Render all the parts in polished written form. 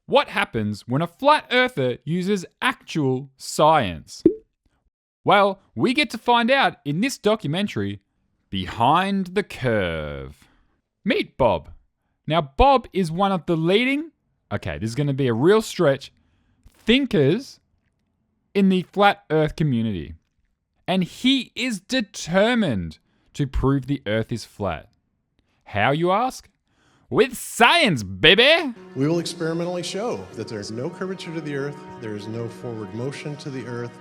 What happens when a flat earther uses actual science? Well, we get to find out in this documentary, Behind the Curve. Meet Bob. Now, Bob is one of the leading, this is going to be a real stretch, thinkers in the flat earth community. And he is determined to prove the earth is flat. How, you ask? With science, baby! We will experimentally show that there's no curvature to the earth, there's no forward motion to the earth,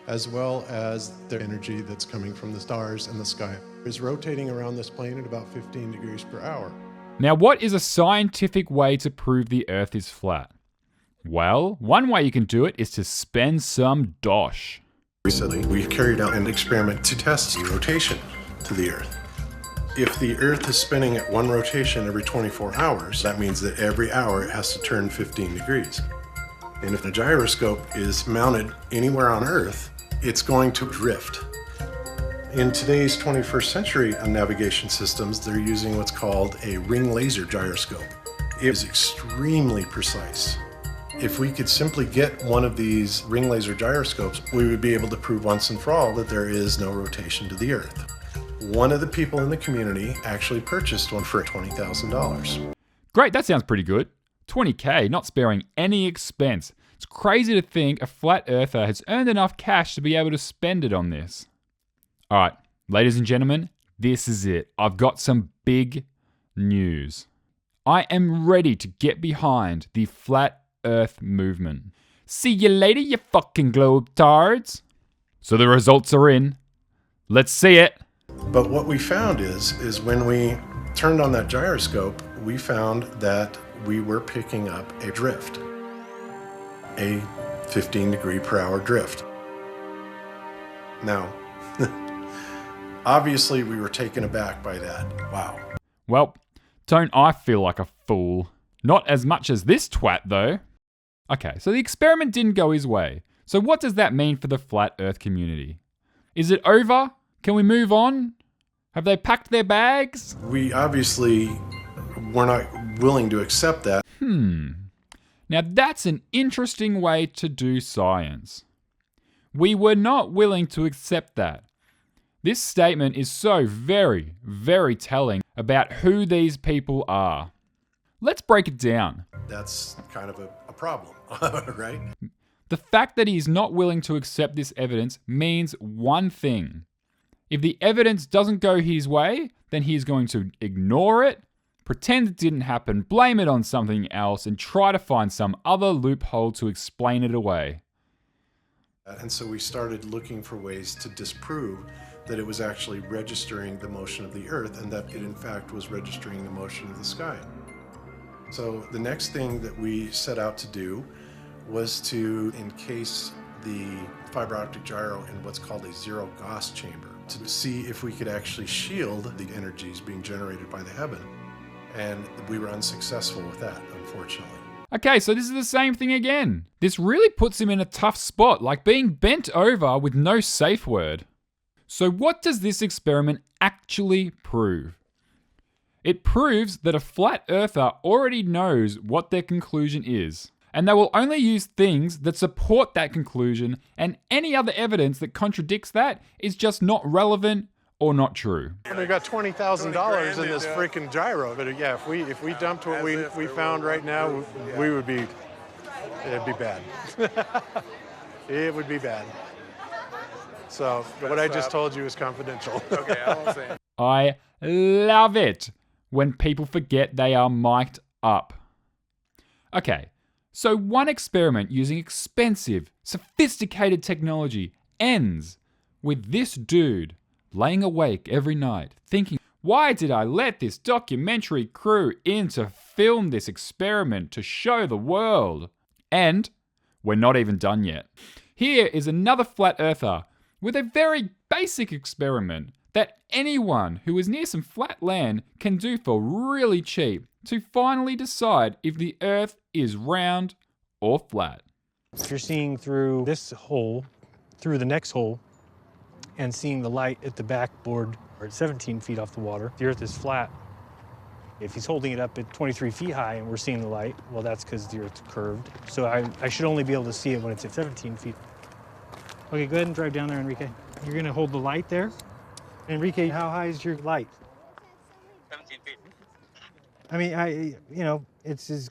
as well as the energy that's coming from the stars and the sky is rotating around this plane at about 15 degrees per hour. Now, what is a scientific way to prove the earth is flat? Well, one way you can do it is to spend some dosh. Recently, we carried out an experiment to test rotation to the earth. If the earth is spinning at one rotation every 24 hours, that means that every hour it has to turn 15 degrees. And if the gyroscope is mounted anywhere on earth, it's going to drift. In today's 21st century navigation systems, they're using what's called a ring laser gyroscope. It is extremely precise. If we could simply get one of these ring laser gyroscopes, we would be able to prove once and for all that there is no rotation to the earth. One of the people in the community actually purchased one for $20,000. Great, that sounds pretty good. $20,000, not sparing any expense. It's crazy to think a flat earther has earned enough cash to be able to spend it on this. All right, ladies and gentlemen, this is it. I've got some big news. I am ready to get behind the flat earth movement. See you later, you fucking globetards. So the results are in. Let's see it. But what we found is when we turned on that gyroscope, we found that we were picking up a drift, a 15 degree per hour drift. Now, obviously we were taken aback by that. Wow. Well, don't I feel like a fool? Not as much as this twat, though. Okay, so the experiment didn't go his way. So what does that mean for the flat earth community? Is it over? Can we move on? Have they packed their bags? We obviously were not willing to accept that. Now that's an interesting way to do science. We were not willing to accept that. This statement is so very, very telling about who these people are. Let's break it down. That's kind of a problem, right? The fact that he is not willing to accept this evidence means one thing. If the evidence doesn't go his way, then he is going to ignore it, pretend it didn't happen, blame it on something else, and try to find some other loophole to explain it away. And so we started looking for ways to disprove that it was actually registering the motion of the earth and that it in fact was registering the motion of the sky. So the next thing that we set out to do was to encase the fiber optic gyro in what's called a zero Gauss chamber to see if we could actually shield the energies being generated by the heaven. And we were unsuccessful with that, unfortunately. Okay, so this is the same thing again. This really puts him in a tough spot, like being bent over with no safe word. So what does this experiment actually prove? It proves that a flat earther already knows what their conclusion is, and they will only use things that support that conclusion, and any other evidence that contradicts that is just not relevant or not true. And we got $20,000 in this freaking gyro. But yeah, if we dumped what we found right now, we would be, it'd be bad. It would be bad. So what I just told you is confidential. Okay, I won't say it. I love it when people forget they are mic'd up. Okay, so one experiment using expensive, sophisticated technology ends with this dude laying awake every night thinking, why did I let this documentary crew in to film this experiment to show the world? And we're not even done yet. Here is another flat earther with a very basic experiment that anyone who is near some flat land can do for really cheap to finally decide if the earth is round or flat. If you're seeing through this hole, through the next hole, and seeing the light at the backboard or 17 feet off the water, the earth is flat. If he's holding it up at 23 feet high and we're seeing the light, well, that's because the Earth's curved. So I should only be able to see it when it's at 17 feet. Okay, go ahead and drive down there, Enrique. You're gonna hold the light there. Enrique, how high is your light? 17 feet. I mean, it's as,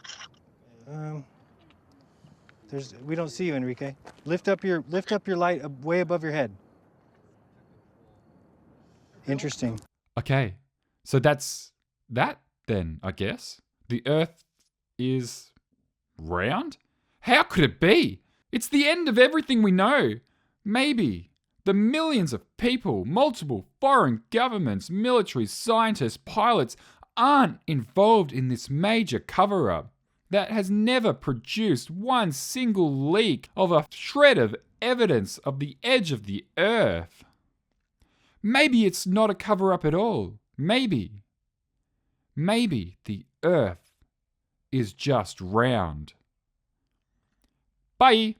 we don't see you, Enrique. Lift up your light way above your head. Interesting. Okay, so that's that then, I guess. The Earth is round? How could it be? It's the end of everything we know. Maybe the millions of people, multiple foreign governments, militaries, scientists, pilots aren't involved in this major cover-up that has never produced one single leak of a shred of evidence of the edge of the Earth. Maybe it's not a cover-up at all. Maybe the Earth is just round. Bye.